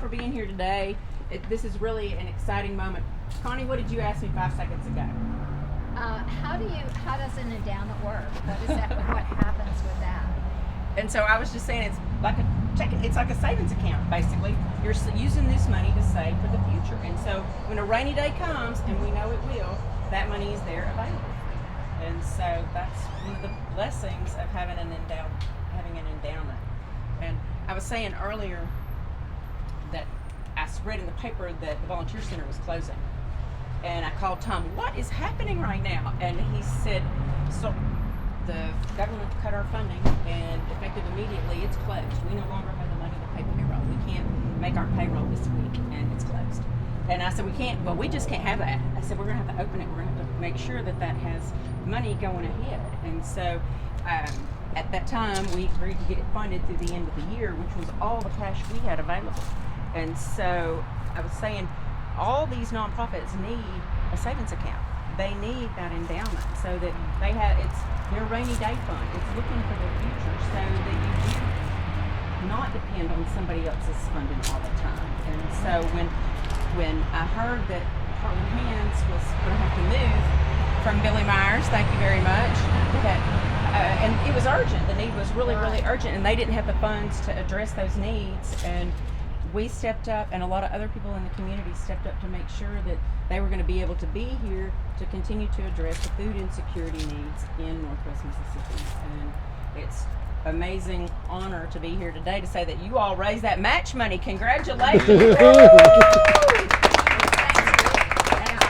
for being here today. This is really an exciting moment. Connie, what did you ask me 5 seconds ago? How does an endowment work? What is that? What happens with that? And so I was just saying, it's like a savings account, basically. You're using this money to save for the future. And so when a rainy day comes, and we know it will, that money is there available. And so that's one of the blessings of having an endowment. And I was saying earlier that I read in the paper that the volunteer center was closing. And I called Tom, what is happening right now? And he said, so the government cut our funding, and effective immediately, it's closed. We no longer have the money to pay payroll. We can't make our payroll this week, and it's closed. And I said, we just can't have that. I said, we're going to have to open it. We're going to have to make sure that has money going ahead. And so at that time, we agreed to get it funded through the end of the year, which was all the cash we had available. And so I was saying, all these nonprofits need a savings account. They need that endowment so that it's their rainy day fund. It's looking for the future so that you do not depend on somebody else's funding all the time. And so when I heard that Heartland Hands was going to have to move from Billy Myers, thank you very much, and it was urgent. The need was really, really urgent, and they didn't have the funds to address those needs. And we stepped up, and a lot of other people in the community stepped up to make sure that they were going to be able to be here to continue to address the food insecurity needs in Northwest Mississippi. And it's amazing honor to be here today to say that you all raised that match money. Congratulations. That's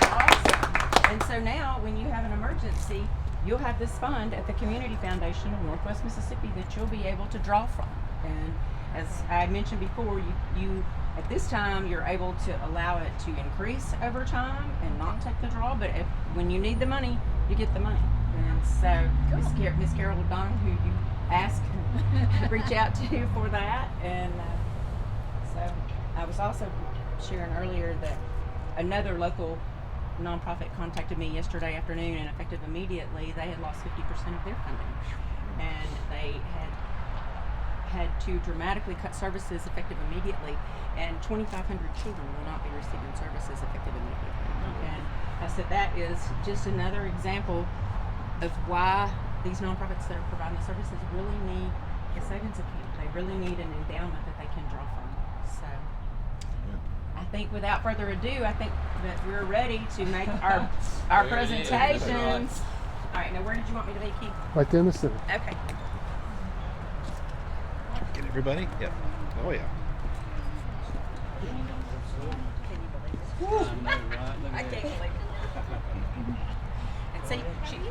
awesome. And so now when you have an emergency, you'll have this fund at the Community Foundation of Northwest Mississippi that you'll be able to draw from. And as I mentioned before, you at this time you're able to allow it to increase over time and not take the draw, but when you need the money, you get the money. And so Miss Carol O'Donnell, who you asked to reach out to for that, and so I was also sharing earlier that another local nonprofit contacted me yesterday afternoon, and effective immediately they had lost 50% of their funding, and they had to dramatically cut services effective immediately, and 2,500 children will not be receiving services effective immediately. And I said that is just another example of why these nonprofits that are providing the services really need a savings account. They really need an endowment that they can draw from. So I think without further ado, I think that we're ready to make our presentations. All right, now where did you want me to be, Keith? Right there in the center. Okay. Get everybody? Yep. Oh, yeah. I can't believe it. And see,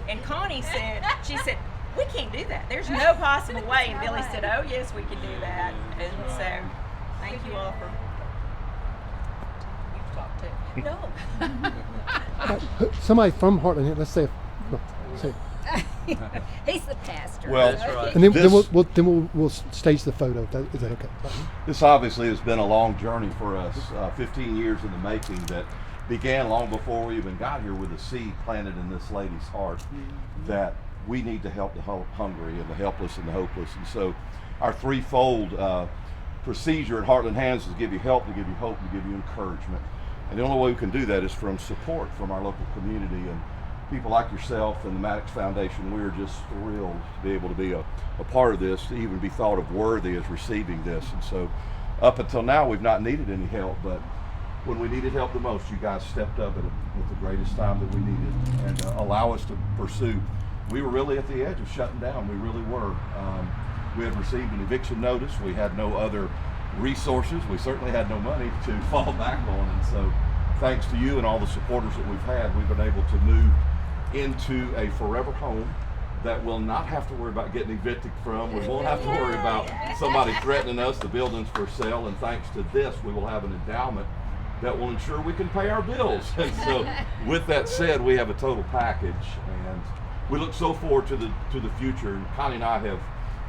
and Connie said, she said, we can't do that. There's no possible way. And Billy said, oh, yes, we can do that. And so, thank you all for, you've talked too. No. Somebody from Heartland Hands, let's say, He's the pastor. Well, that's right. and then we'll stage the photo. Is that okay? This obviously has been a long journey for us, 15 years in the making, that began long before we even got here with a seed planted in this lady's heart that we need to help the hungry and the helpless and the hopeless. And so our threefold procedure at Heartland Hands is to give you help, to give you hope, to give you encouragement. And the only way we can do that is from support from our local community. And people like yourself and the Maddox Foundation, we're just thrilled to be able to be a part of this, to even be thought of worthy as receiving this. And so up until now, we've not needed any help, but when we needed help the most, you guys stepped up at the greatest time that we needed and allow us to pursue. We were really at the edge of shutting down. We really were. We had received an eviction notice. We had no other resources. We certainly had no money to fall back on. And so thanks to you and all the supporters that we've had, we've been able to move into a forever home that we'll not have to worry about getting evicted from. We won't have to worry about somebody threatening us, the building's for sale, and thanks to this, we will have an endowment that will ensure we can pay our bills. And so with that said, we have a total package, and we look so forward to the future. And Connie and I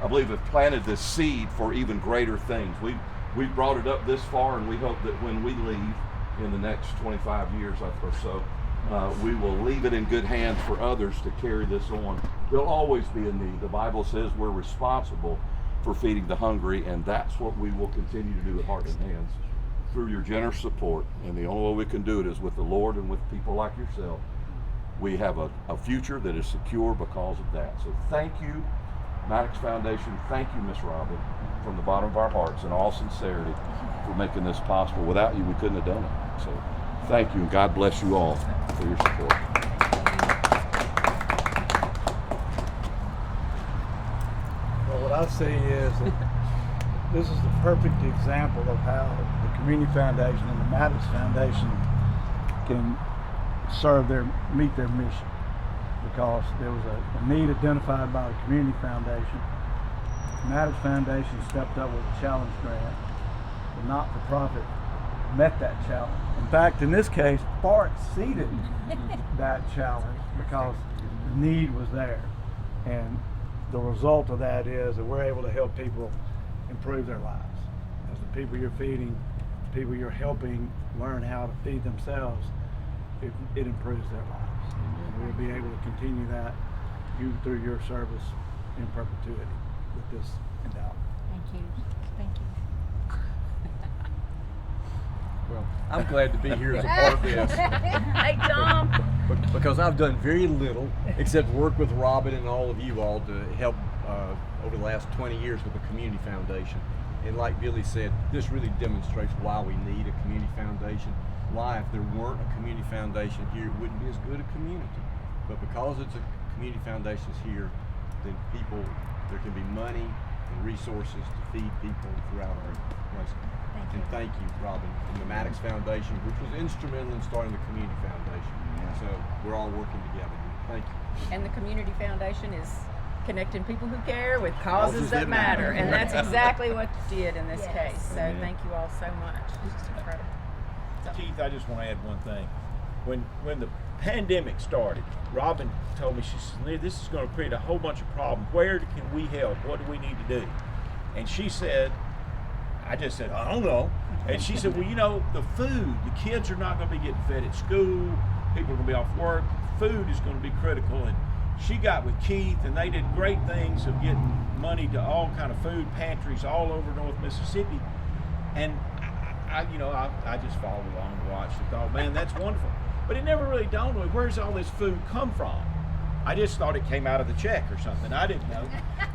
believe have planted this seed for even greater things. We've brought it up this far, and we hope that when we leave in the next 25 years or so, we will leave it in good hands for others to carry this on. There'll always be a need. The Bible says we're responsible for feeding the hungry, and that's what we will continue to do at Heartland Hands. through your generous support, and the only way we can do it is with the Lord and with people like yourself. We have a future that is secure because of that. So thank you, Maddox Foundation. Thank you, Miss Robin, from the bottom of our hearts in all sincerity for making this possible. Without you, we couldn't have done it. So thank you, and God bless you all for your support. Well, what I see is that this is the perfect example of how the Community Foundation and the Maddox Foundation can meet their mission, because there was a need identified by the Community Foundation. The Maddox Foundation stepped up with a challenge grant. The not-for-profit met that challenge. In fact, in this case, far exceeded that challenge because the need was there. And the result of that is that we're able to help people improve their lives. As the people you're feeding, the people you're helping learn how to feed themselves, it improves their lives. And we'll be able to continue that through your service in perpetuity with this endowment. Thank you. Thank you. Well, I'm glad to be here as a part of this. Hey, Tom. Because I've done very little except work with Robin and all of you all to help over the last 20 years with the Community Foundation. And like Billy said, this really demonstrates why we need a community foundation. Why, if there weren't a community foundation here, it wouldn't be as good a community. But because it's a community foundation here, then there can be money and resources to feed people throughout our place. And thank you, Robin, and the Maddox Foundation, which was instrumental in starting the Community Foundation. So we're all working together. Thank you. And the Community Foundation is connecting people who care with causes that matter. And that's exactly what you did in this Yes. case. So thank you all so much. It's just incredible. So, Keith, I just want to add one thing. When the pandemic started, Robin told me, she said, this is going to create a whole bunch of problems. Where can we help? What do we need to do? And she said, I just said, I don't know. And she said, well, you know, the food, the kids are not going to be getting fed at school. People are going to be off work. Food is going to be critical. And she got with Keith, and they did great things of getting money to all kind of food pantries all over North Mississippi. And I just followed along and watched and thought, man, that's wonderful. But it never really dawned on me, where's all this food come from? I just thought it came out of the check or something. I didn't know.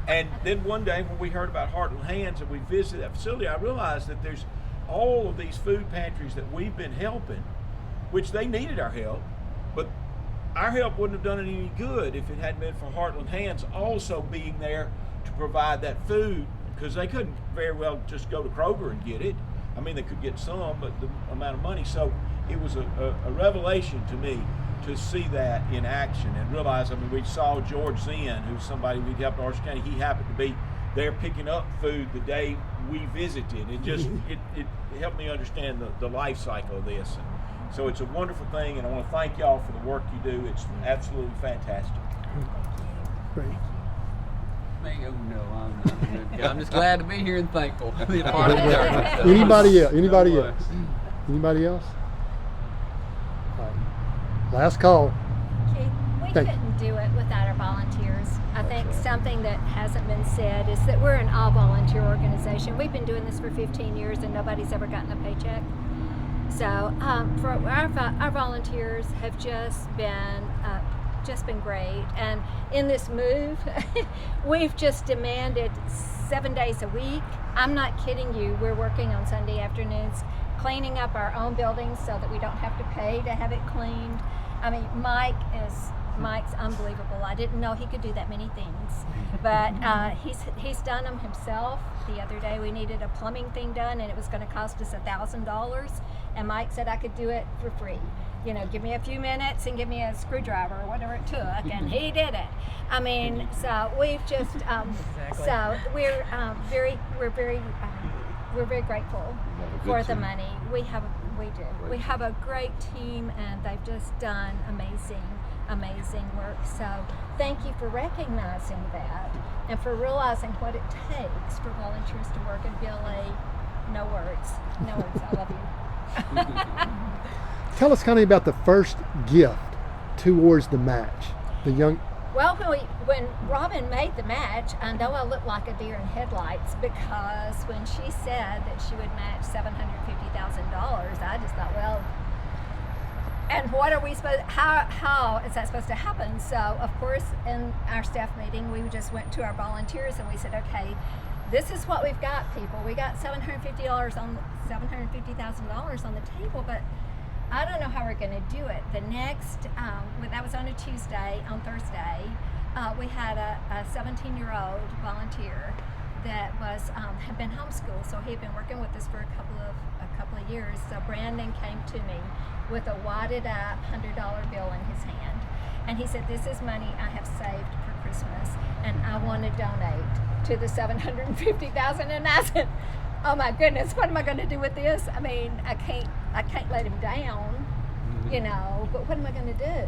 And then one day when we heard about Heartland Hands and we visited that facility, I realized that there's all of these food pantries that we've been helping, which they needed our help, but our help wouldn't have done it any good if it hadn't been for Heartland Hands also being there to provide that food, because they couldn't very well just go to Kroger and get it. I mean, they could get some, but the amount of money. So it was a revelation to me to see that in action and realize, I mean, we saw George Zinn, who's somebody we'd helped in Archer County. He happened to be there picking up food the day we visited. It just, it helped me understand the life cycle of this. And so it's a wonderful thing, and I want to thank y'all for the work you do. It's absolutely fantastic. Great. Oh no, I'm not a good guy. I'm just glad to be here and thankful to be a part of the church. Anybody else? Anybody So else? much. Anybody else? All right. Last call. Keith, we Thank you. couldn't do it without our volunteers. I think something that hasn't been said is that we're an all-volunteer organization. We've been doing this for 15 years and nobody's ever gotten a paycheck. So for our volunteers have just been great. And in this move, we've just demanded 7 days a week. I'm not kidding you. We're working on Sunday afternoons, cleaning up our own buildings so that we don't have to pay to have it cleaned. I mean, Mike's unbelievable. I didn't know he could do that many things, but he's done them himself. The other day we needed a plumbing thing done and it was going to cost us $1,000, and Mike said I could do it for free. You know, give me a few minutes and give me a screwdriver or whatever it took, and he did it. I mean, so we've just so we're very grateful for the money. We do. We have a great team, and they've just done amazing work. So thank you for recognizing that and for realizing what it takes for volunteers to work. And Billy, no words. I love you. Tell us kind of about the first gift towards the match. The young Well, when Robin made the match, I know I looked like a deer in headlights because when she said that she would match $750,000, I just thought, well, and what are we supposed? How is that supposed to happen? So, of course, in our staff meeting, we just went to our volunteers and we said, okay, this is what we've got, people. We got $750,000 on the table, but I don't know how we're going to do it. The next, that was on a Tuesday. On Thursday, we had a 17-year-old volunteer that had been homeschooled, so he had been working with us for a couple of years. So Brandon came to me with a wadded up $100 bill in his hand, and he said, "This is money I have saved for Christmas, and I want to donate to the $750,000." And I said, "Oh my goodness, what am I going to do with this? I mean, I can't let him down, you know. But what am I going to do?"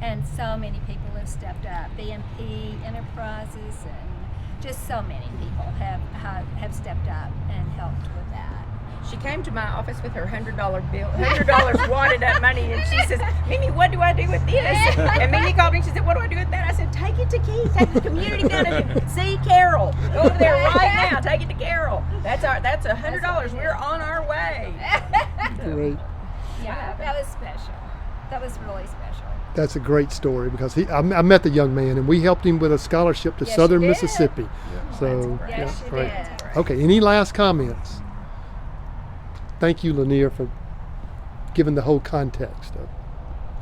And so many people have stepped up. BMP Enterprises and just so many people have stepped up and helped with that. She came to my office with her $100 bill, $100 wadded up money, and she says, "Mimi, what do I do with this?" And Mimi called me and she said, "What do I do with that?" I said, "Take it to Keith. Take the community down and see Carol. Go over there right now. Take it to Carol. That's $100. We're on our way." Great. Yeah, that was special. That was really special. That's a great story because I met the young man and we helped him with a scholarship to Yes, Southern you did. Mississippi. So, Yes, you great. did. Okay, any last comments? Thank you, Lanier, for giving the whole context of.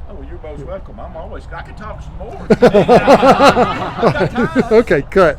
Oh, you're most welcome. I can talk some more. Okay, cut.